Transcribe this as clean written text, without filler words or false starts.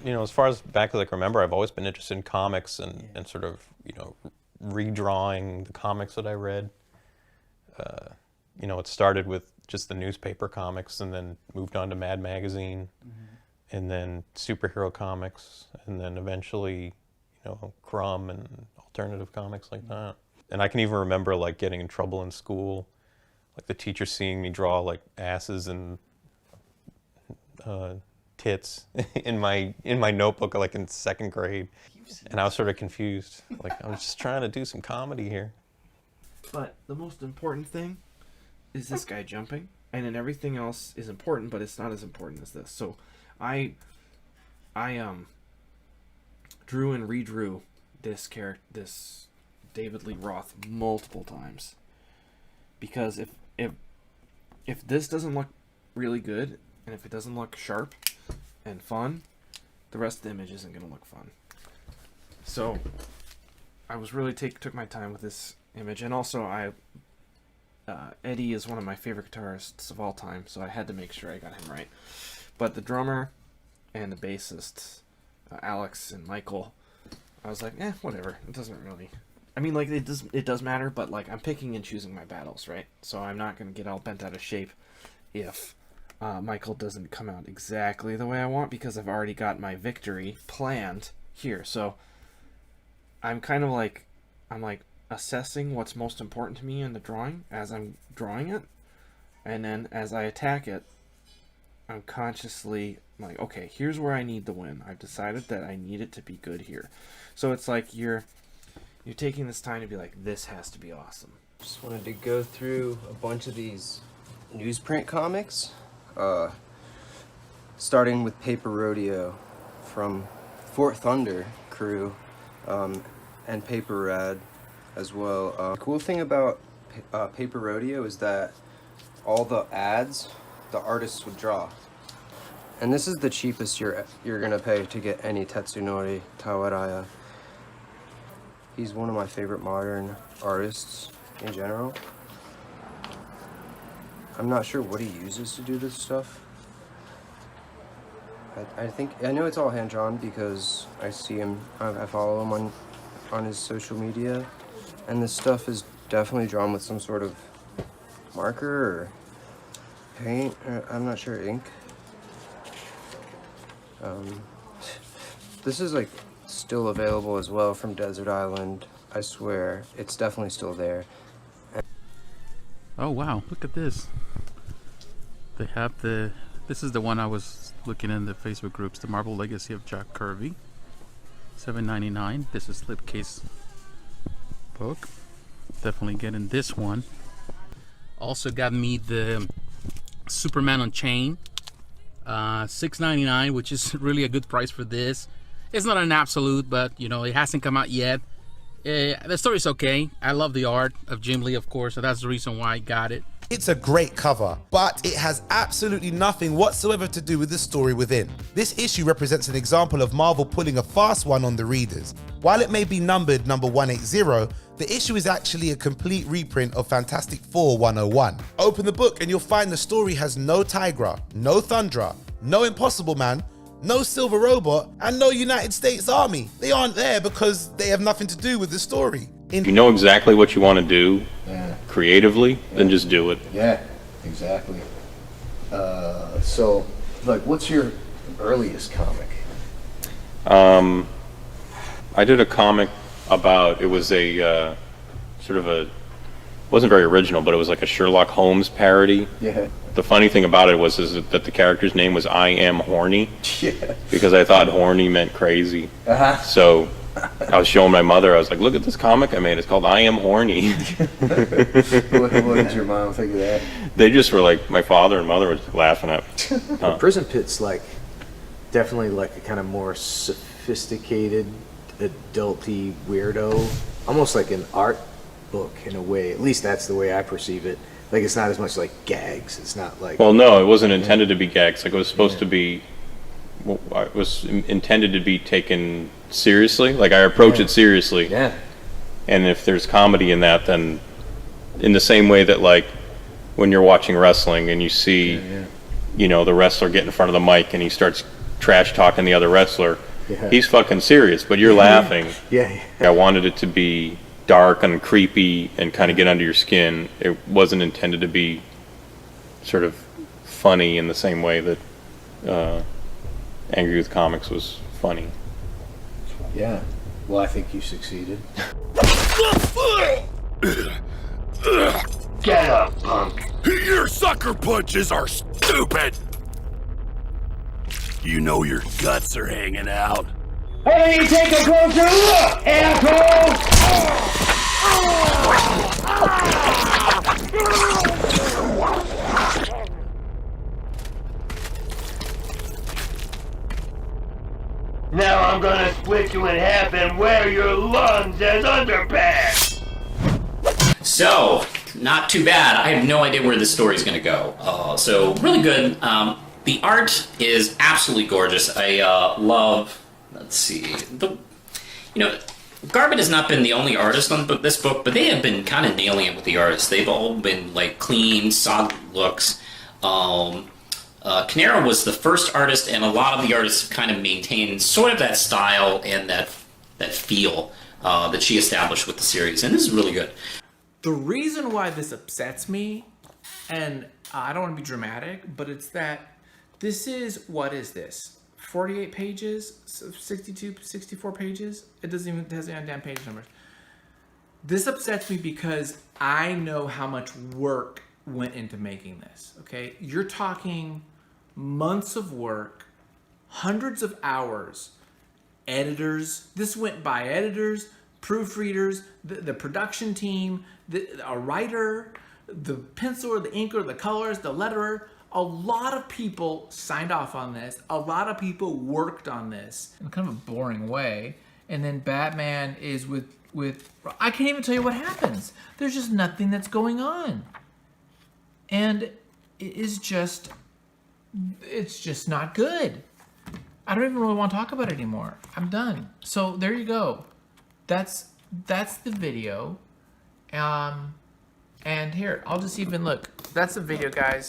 as far as back as I can remember, I've always been interested in comics and sort of, redrawing the comics that I read. It started with just the newspaper comics and then moved on to Mad Magazine and then superhero comics and then eventually, Crumb and alternative comics like that. And I can even remember like getting in trouble in school, like the teacher seeing me draw like asses and tits in my notebook like in second grade, and I was sort of confused. Like I was just trying to do some comedy here. But the most important thing is this guy jumping, and then everything else is important, but it's not as important as this. So I drew and redrew this David Lee Roth multiple times, because if this doesn't look really good and if it doesn't look sharp and fun, the rest of the image isn't going to look fun. So I was really took my time with this image, and also Eddie is one of my favorite guitarists of all time, so I had to make sure I got him right. But the drummer and the bassists, Alex and Michael, I was like, whatever. It doesn't really. I mean, like it does matter, but like I'm picking and choosing my battles, right? So I'm not gonna get all bent out of shape if Michael doesn't come out exactly the way I want, because I've already got my victory planned here. So I'm kind of like assessing what's most important to me in the drawing as I'm drawing it, and then as I attack it, I'm consciously like, okay, here's where I need the win. I've decided that I need it to be good here. So it's like you're taking this time to be like, this has to be awesome. Just wanted to go through a bunch of these newsprint comics, starting with Paper Rodeo from Fort Thunder crew, and Paper Rad as well. The cool thing about Paper Rodeo is that all the ads the artists would draw. And this is the cheapest you're gonna pay to get any Tetsunori Tawaraya. He's one of my favorite modern artists in general. I'm not sure what he uses to do this stuff. I know it's all hand-drawn because I see him, I follow him on his social media, and this stuff is definitely drawn with some sort of marker or paint, or I'm not sure, ink. This is like still available as well from Desert Island. I swear, it's definitely still there. Oh wow, look at this. They have this is the one I was looking in the Facebook groups, the Marvel Legacy of Jack Kirby. $7.99. This is slipcase book. Definitely getting this one. Also got me the Superman Unchained. $6.99, which is really a good price for this. It's not an absolute, but it hasn't come out yet. The story's okay. I love the art of Jim Lee, of course, so that's the reason why I got it. It's a great cover, but it has absolutely nothing whatsoever to do with the story within. This issue represents an example of Marvel pulling a fast one on the readers. While it may be numbered number 180, the issue is actually a complete reprint of Fantastic Four 101. Open the book and you'll find the story has no Tigra, no Thundra, no Impossible Man, no Silver Robot, and no United States Army. They aren't there because they have nothing to do with the story. If you know exactly what you want to do creatively, then just do it. Yeah, exactly. So, like, what's your earliest comic? I did a comic about, it was a sort of a, wasn't very original, but it was like a Sherlock Holmes parody. Yeah. The funny thing about it was that the character's name was I Am Horny. Yeah. Because I thought horny meant crazy. Uh-huh. So I was showing my mother, I was like, look at this comic I made, it's called I Am Horny. What did your mom think of that? They just were like, my father and mother were laughing at me. Prison Pit's like definitely like a kind of more sophisticated, adulty weirdo, almost like an art book in a way. At least that's the way I perceive it. Like it's not as much like gags. It's not like. Well, no, it wasn't intended to be gags. Like it was supposed to be. Well, it was intended to be taken seriously. Like I approach it seriously. Yeah. And if there's comedy in that, then in the same way that like when you're watching wrestling and you see, the wrestler get in front of the mic and he starts trash talking the other wrestler. Yeah. He's fucking serious, but you're laughing. Yeah. I wanted it to be dark and creepy and kind of get under your skin. It wasn't intended to be sort of funny in the same way that Angry Youth Comics was funny. Yeah. Well, I think you succeeded. Get up, punk. Your sucker punches are stupid! You know your guts are hanging out. Why don't you take a closer look, asshole? Now I'm gonna split you in half and wear your lungs as underpants! So, not too bad. I have no idea where this story's going to go. So, really good. The art is absolutely gorgeous. I love, let's see, Garvin has not been the only artist on this book, but they have been kind of nailing it with the artists. They've all been, like, clean, solid looks. Canaro was the first artist, and a lot of the artists have kind of maintained sort of that style and that feel that she established with the series, and this is really good. The reason why this upsets me, and I don't want to be dramatic, but it's that this is, what is this? 48 pages? 62, 64 pages? It has any damn page numbers. This upsets me because I know how much work went into making this, okay? You're talking months of work, hundreds of hours, editors. This went by editors, proofreaders, the production team, a writer, the penciler, the inker, the colors, the letterer. A lot of people signed off on this. A lot of people worked on this in kind of a boring way. And then Batman is with I can't even tell you what happens. There's just nothing that's going on. And it is just, it's just not good. I don't even really want to talk about it anymore. I'm done. So there you go. That's the video. And here, I'll just even look. That's the video, guys.